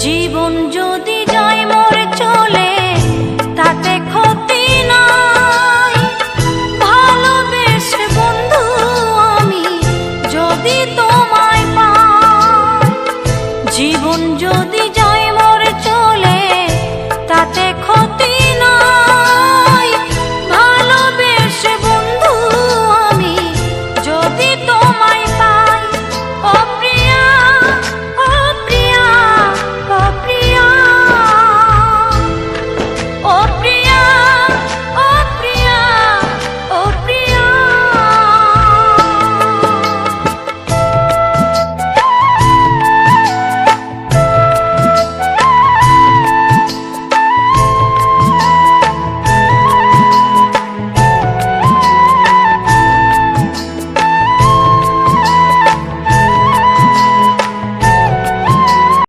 জীবন যদি যায় মোর চলে তাতে ক্ষতি নাই, ভালোবেসে বন্ধু আমি যদি তোমায় পাই। জীবন যদি যায়